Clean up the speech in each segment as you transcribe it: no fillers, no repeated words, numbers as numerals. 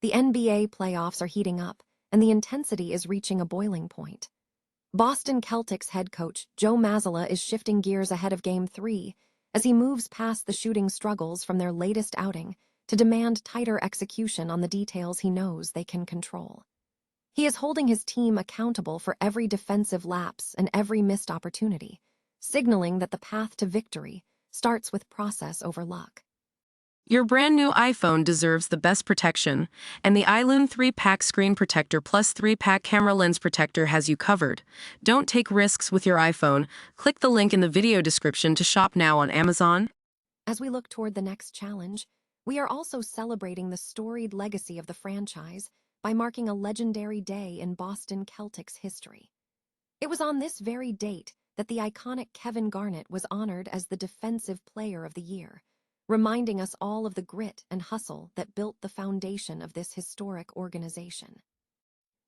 The NBA playoffs are heating up, and the intensity is reaching a boiling point. Boston Celtics head coach Joe Mazzulla is shifting gears ahead of Game 3 as he moves past the shooting struggles from their latest outing to demand tighter execution on the details he knows they can control. He is holding his team accountable for every defensive lapse and every missed opportunity, signaling that the path to victory starts with process over luck. Your brand new iPhone deserves the best protection, and the iLume 3-Pack Screen Protector Plus 3-Pack Camera Lens Protector has you covered. Don't take risks with your iPhone. Click the link in the video description to shop now on Amazon. As we look toward the next challenge, we are also celebrating the storied legacy of the franchise by marking a legendary day in Boston Celtics history. It was on this very date that the iconic Kevin Garnett was honored as the Defensive Player of the Year, reminding us all of the grit and hustle that built the foundation of this historic organization.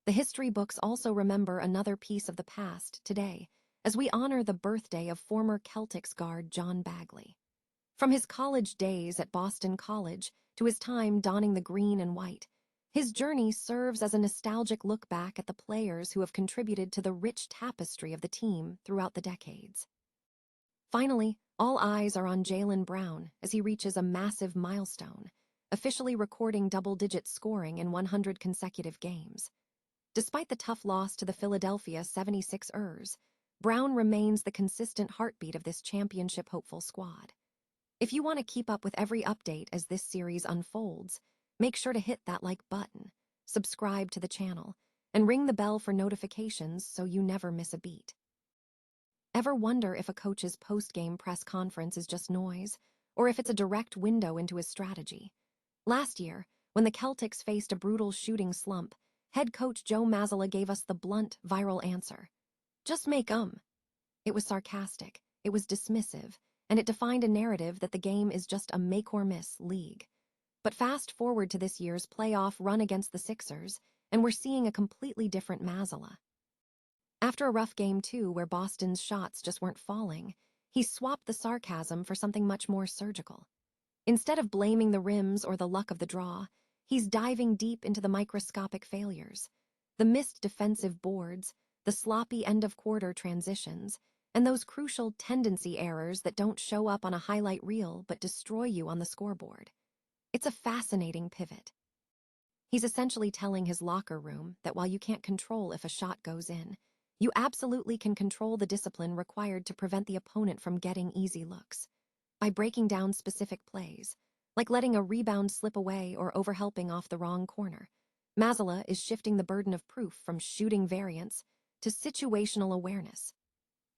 The history books also remember another piece of the past today as we honor the birthday of former Celtics guard John Bagley. From his college days at Boston College to his time donning the green and white, his journey serves as a nostalgic look back at the players who have contributed to the rich tapestry of the team throughout the decades. Finally, all eyes are on Jaylen Brown as he reaches a massive milestone, officially recording double-digit scoring in 100 consecutive games. Despite the tough loss to the Philadelphia 76ers, Brown remains the consistent heartbeat of this championship-hopeful squad. If you want to keep up with every update as this series unfolds, make sure to hit that like button, subscribe to the channel, and ring the bell for notifications so you never miss a beat. Ever wonder if a coach's post-game press conference is just noise, or if it's a direct window into his strategy? Last year, when the Celtics faced a brutal shooting slump, head coach Joe Mazzulla gave us the blunt, viral answer: "Just make 'em." It was sarcastic, it was dismissive, and it defined a narrative that the game is just a make-or-miss league. But fast forward to this year's playoff run against the Sixers, and we're seeing a completely different Mazzulla. After a rough Game 2 where Boston's shots just weren't falling, he swapped the sarcasm for something much more surgical. Instead of blaming the rims or the luck of the draw, he's diving deep into the microscopic failures, the missed defensive boards, the sloppy end-of-quarter transitions, and those crucial tendency errors that don't show up on a highlight reel but destroy you on the scoreboard. It's a fascinating pivot. He's essentially telling his locker room that while you can't control if a shot goes in, you absolutely can control the discipline required to prevent the opponent from getting easy looks. By breaking down specific plays, like letting a rebound slip away or overhelping off the wrong corner, Mazzulla is shifting the burden of proof from shooting variance to situational awareness.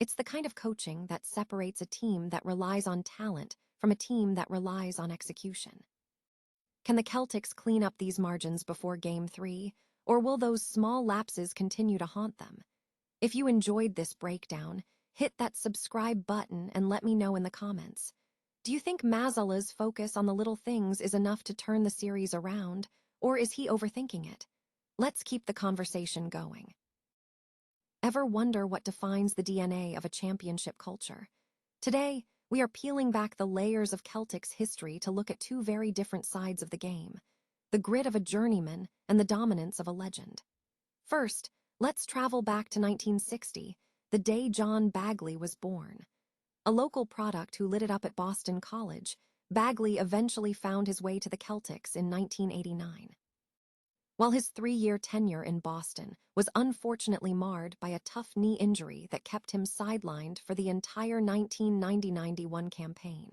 It's the kind of coaching that separates a team that relies on talent from a team that relies on execution. Can the Celtics clean up these margins before Game 3, or will those small lapses continue to haunt them? If you enjoyed this breakdown, hit that subscribe button and let me know in the comments. Do you think Mazzulla's focus on the little things is enough to turn the series around, or is he overthinking it? Let's keep the conversation going. Ever wonder what defines the DNA of a championship culture? Today, we are peeling back the layers of Celtics history to look at two very different sides of the game: the grit of a journeyman and the dominance of a legend. First, let's travel back to 1960, the day John Bagley was born. A local product who lit it up at Boston College, Bagley eventually found his way to the Celtics in 1989. While his 3-year tenure in Boston was unfortunately marred by a tough knee injury that kept him sidelined for the entire 1990-91 campaign,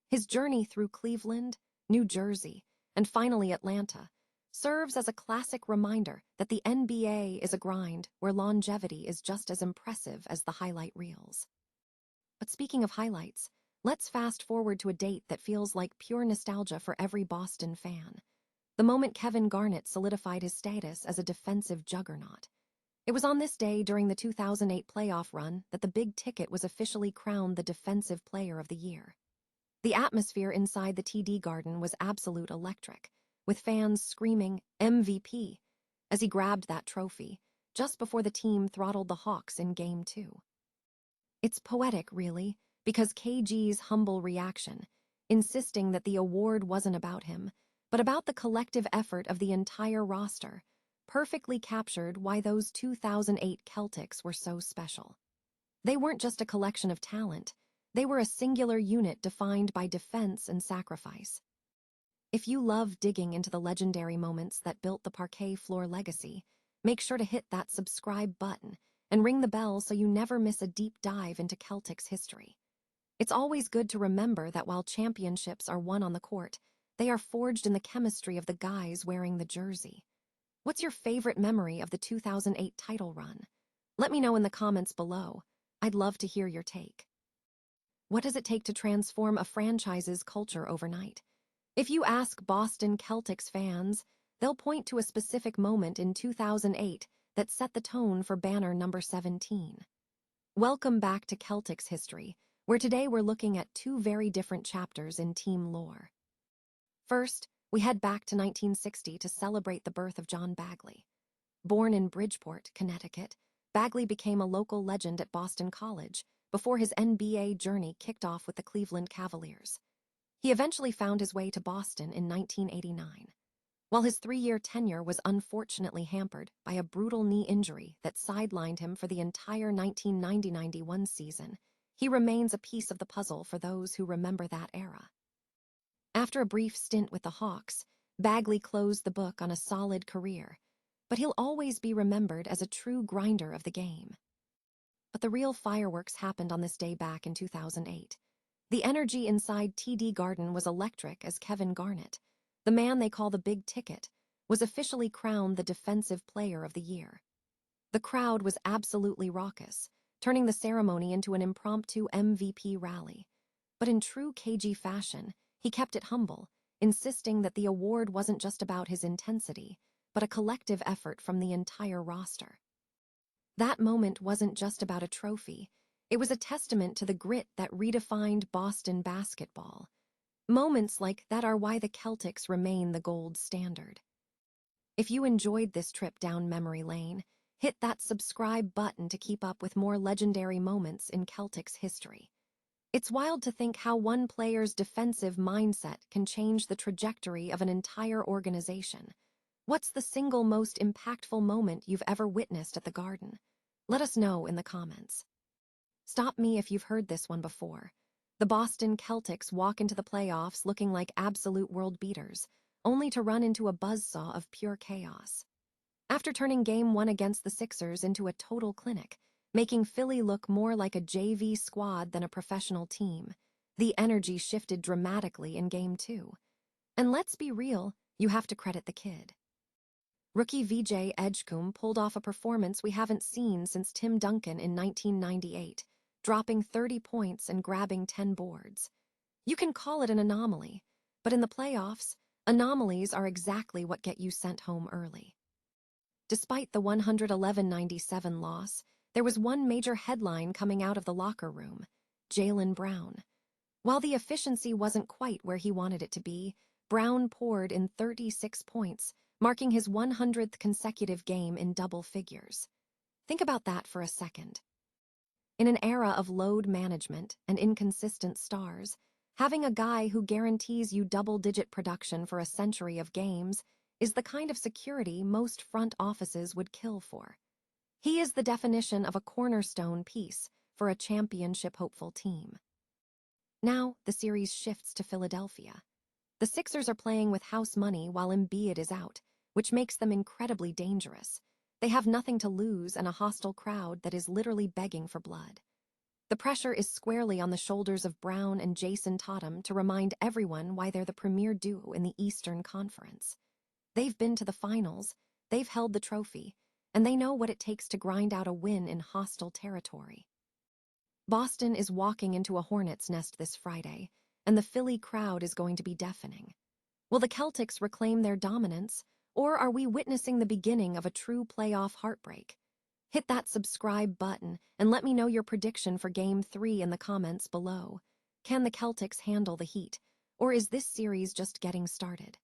his journey through Cleveland, New Jersey, and finally Atlanta serves as a classic reminder that the NBA is a grind where longevity is just as impressive as the highlight reels. But speaking of highlights, let's fast forward to a date that feels like pure nostalgia for every Boston fan: the moment Kevin Garnett solidified his status as a defensive juggernaut. It was on this day during the 2008 playoff run that the Big Ticket was officially crowned the Defensive Player of the Year. The atmosphere inside the TD Garden was absolute electric, with fans screaming MVP as he grabbed that trophy just before the team throttled the Hawks in Game 2. It's poetic, really, because KG's humble reaction, insisting that the award wasn't about him, but about the collective effort of the entire roster, perfectly captured why those 2008 Celtics were so special. They weren't just a collection of talent, they were a singular unit defined by defense and sacrifice. If you love digging into the legendary moments that built the parquet floor legacy, make sure to hit that subscribe button and ring the bell so you never miss a deep dive into Celtics history. It's always good to remember that while championships are won on the court, they are forged in the chemistry of the guys wearing the jersey. What's your favorite memory of the 2008 title run? Let me know in the comments below. I'd love to hear your take. What does it take to transform a franchise's culture overnight? If you ask Boston Celtics fans, they'll point to a specific moment in 2008 that set the tone for banner number 17. Welcome back to Celtics history, where today we're looking at two very different chapters in team lore. First, we head back to 1960 to celebrate the birth of John Bagley. Born in Bridgeport, Connecticut, Bagley became a local legend at Boston College before his NBA journey kicked off with the Cleveland Cavaliers. He eventually found his way to Boston in 1989. While his 3-year tenure was unfortunately hampered by a brutal knee injury that sidelined him for the entire 1990-91 season, he remains a piece of the puzzle for those who remember that era. After a brief stint with the Hawks, Bagley closed the book on a solid career, but he'll always be remembered as a true grinder of the game. But the real fireworks happened on this day back in 2008. The energy inside TD Garden was electric as Kevin Garnett, the man they call the Big Ticket, was officially crowned the Defensive Player of the Year. The crowd was absolutely raucous, turning the ceremony into an impromptu MVP rally. But in true KG fashion, he kept it humble, insisting that the award wasn't just about his intensity, but a collective effort from the entire roster. That moment wasn't just about a trophy. It was a testament to the grit that redefined Boston basketball. Moments like that are why the Celtics remain the gold standard. If you enjoyed this trip down memory lane, hit that subscribe button to keep up with more legendary moments in Celtics history. It's wild to think how one player's defensive mindset can change the trajectory of an entire organization. What's the single most impactful moment you've ever witnessed at the Garden? Let us know in the comments. Stop me if you've heard this one before. The Boston Celtics walk into the playoffs looking like absolute world beaters, only to run into a buzzsaw of pure chaos. After turning Game 1 against the Sixers into a total clinic, making Philly look more like a JV squad than a professional team, the energy shifted dramatically in Game 2. And let's be real, you have to credit the kid. Rookie VJ Edgecombe pulled off a performance we haven't seen since Tim Duncan in 1998, dropping 30 points and grabbing 10 boards. You can call it an anomaly, but in the playoffs, anomalies are exactly what get you sent home early. Despite the 111-97 loss, there was one major headline coming out of the locker room: Jaylen Brown. While the efficiency wasn't quite where he wanted it to be, Brown poured in 36 points, marking his 100th consecutive game in double figures. Think about that for a second. In an era of load management and inconsistent stars, having a guy who guarantees you double-digit production for a century of games is the kind of security most front offices would kill for. He is the definition of a cornerstone piece for a championship-hopeful team. Now, the series shifts to Philadelphia. The Sixers are playing with house money while Embiid is out, which makes them incredibly dangerous. They have nothing to lose and a hostile crowd that is literally begging for blood. The pressure is squarely on the shoulders of Brown and Jason Tatum to remind everyone why they're the premier duo in the Eastern Conference. They've been to the finals, they've held the trophy, and they know what it takes to grind out a win in hostile territory. Boston is walking into a hornet's nest this Friday, and the Philly crowd is going to be deafening. Will the Celtics reclaim their dominance, or are we witnessing the beginning of a true playoff heartbreak? Hit that subscribe button and let me know your prediction for Game 3 in the comments below. Can the Celtics handle the heat, or is this series just getting started?